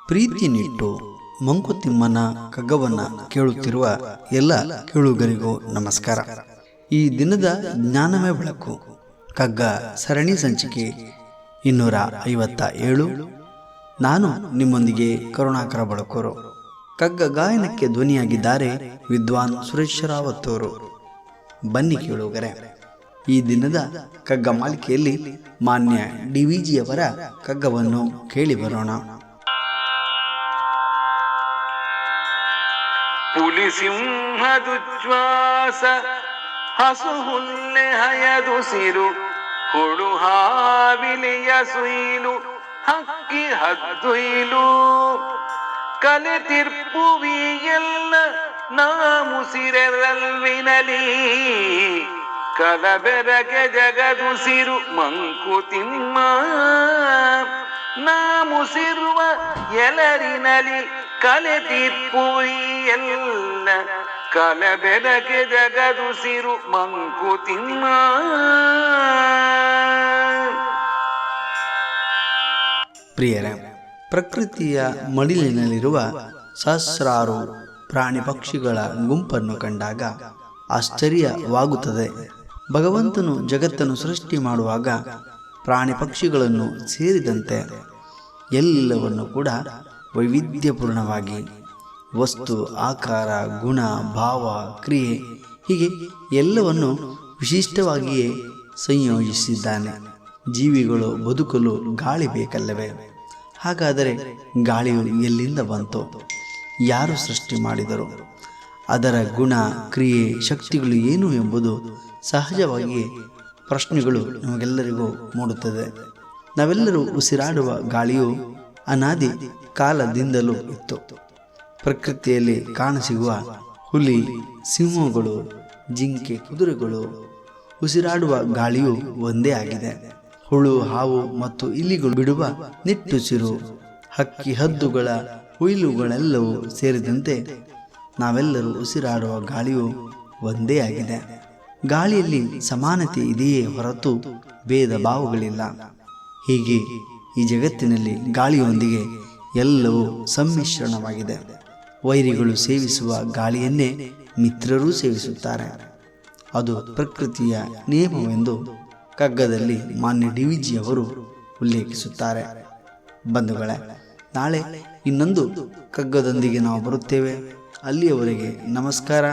ಪ್ರೀತಿನಿಟ್ಟು ಮಂಕುತಿಮ್ಮನ ಕಗ್ಗವನ್ನ ಕೇಳುತ್ತಿರುವ ಎಲ್ಲ ಕೇಳುಗರಿಗೂ ನಮಸ್ಕಾರ. ಈ ದಿನದ ಜ್ಞಾನವೇ ಬೆಳಕು ಕಗ್ಗ ಸರಣಿ ಸಂಚಿಕೆ 257. ನಾನು ನಿಮ್ಮೊಂದಿಗೆ ಕರುಣಾಕರ ಬಳಕೋರು. ಕಗ್ಗ ಗಾಯನಕ್ಕೆ ಧ್ವನಿಯಾಗಿದ್ದಾರೆ ವಿದ್ವಾನ್ ಸುರೇಶ್ ರಾವತ್ ಅವರು. ಬನ್ನಿ ಕೇಳುಗರೆ, ಈ ದಿನದ ಕಗ್ಗ ಮಾಲಿಕೆಯಲ್ಲಿ ಮಾನ್ಯ ಡಿವಿಜಿಯವರ ಕಗ್ಗವನ್ನು ಕೇಳಿ ಬರೋಣ. ಪುಲಿಸಿಂಹದುಚ್ಛ್ವಾಸ ಹಸುಹುಲ್ಲೆ ಹಯದುಸಿರು ಹುಳು ಹಾವಿಲಿಯ ಸುಯಿಲು ಹಕ್ಕಿ ಹದ್ದುಯಿಲು ಕಲೆತಿರ್ಪುವಿ ಎಲ್ಲ ನಾಮುಸಿರೆರಲ್ವಿನಲಿ ಕಲಬೆರಗೆ ಜಗದುಸಿರು ಮಂಕುತಿಮ್ಮ ನಾಮುಸಿರುವ ಎಲರಿನಲಿ ಕಲೆತಿರ್ಪುವಿ ಎಲ್ಲ ಕಲಬೆರಗೆ ಜಗದುಸಿರು ಮಂಕುತಿಮ್ಮ. ಪ್ರಿಯರೇ, ಪ್ರಕೃತಿಯ ಮಡಿಲಿನಲ್ಲಿರುವ ಸಹಸ್ರಾರು ಪ್ರಾಣಿ ಪಕ್ಷಿಗಳ ಗುಂಪನ್ನು ಕಂಡಾಗ ಆಶ್ಚರ್ಯವಾಗುತ್ತದೆ. ಭಗವಂತನು ಜಗತ್ತನ್ನು ಸೃಷ್ಟಿ ಮಾಡುವಾಗ ಪ್ರಾಣಿ ಪಕ್ಷಿಗಳನ್ನು ಸೇರಿದಂತೆ ಎಲ್ಲವನ್ನು ಕೂಡ ವೈವಿಧ್ಯಪೂರ್ಣವಾಗಿ ವಸ್ತು, ಆಕಾರ, ಗುಣ, ಭಾವ, ಕ್ರಿಯೆ ಹೀಗೆ ಎಲ್ಲವನ್ನು ವಿಶಿಷ್ಟವಾಗಿಯೇ ಸಂಯೋಜಿಸಿದ್ದಾನೆ. ಜೀವಿಗಳು ಬದುಕಲು ಗಾಳಿ ಬೇಕಲ್ಲವೇ? ಹಾಗಾದರೆ ಗಾಳಿಯು ಎಲ್ಲಿಂದ ಬಂತು? ಯಾರು ಸೃಷ್ಟಿ ಮಾಡಿದರು? ಅದರ ಗುಣ, ಕ್ರಿಯೆ, ಶಕ್ತಿಗಳು ಏನು ಎಂಬುದು ಸಹಜವಾಗಿಯೇ ಪ್ರಶ್ನೆಗಳು ನಮಗೆಲ್ಲರಿಗೂ ಮೂಡುತ್ತದೆ. ನಾವೆಲ್ಲರೂ ಉಸಿರಾಡುವ ಗಾಳಿಯು ಅನಾದಿ ಕಾಲದಿಂದಲೂ ಇತ್ತು. ಪ್ರಕೃತಿಯಲ್ಲಿ ಕಾಣಸಿಗುವ ಹುಲಿ, ಸಿಂಹಗಳು, ಜಿಂಕೆ, ಕುದುರೆಗಳು ಉಸಿರಾಡುವ ಗಾಳಿಯು ಒಂದೇ ಆಗಿದೆ. ಹುಳು, ಹಾವು ಮತ್ತು ಇಲಿಗಳು ಬಿಡುವ ನಿಟ್ಟುಸಿರು, ಹಕ್ಕಿ ಹದ್ದುಗಳ ಹುಯಿಲುಗಳೆಲ್ಲವೂ ಸೇರಿದಂತೆ ನಾವೆಲ್ಲರೂ ಉಸಿರಾಡುವ ಗಾಳಿಯು ಒಂದೇ ಆಗಿದೆ. ಗಾಳಿಯಲ್ಲಿ ಸಮಾನತೆ ಇದೆಯೇ ಹೊರತು ಭೇದ ಭಾವಗಳಿಲ್ಲ. ಹೀಗೆ ಈ ಜಗತ್ತಿನಲ್ಲಿ ಗಾಳಿಯೊಂದಿಗೆ ಎಲ್ಲವೂ ಸಮ್ಮಿಶ್ರಣವಾಗಿದೆ. ವೈರಿಗಳು ಸೇವಿಸುವ ಗಾಳಿಯನ್ನೇ ಮಿತ್ರರೂ ಸೇವಿಸುತ್ತಾರೆ. ಅದು ಪ್ರಕೃತಿಯ ನಿಯಮವೆಂದು ಕಗ್ಗದಲ್ಲಿ ಮಾನ್ಯ ಡಿವಿಜಿಯವರು ಉಲ್ಲೇಖಿಸುತ್ತಾರೆ. ಬಂಧುಗಳೇ, ನಾಳೆ ಇನ್ನೊಂದು ಕಗ್ಗದೊಂದಿಗೆ ನಾವು ಬರುತ್ತೇವೆ. ಅಲ್ಲಿಯವರೆಗೆ ನಮಸ್ಕಾರ.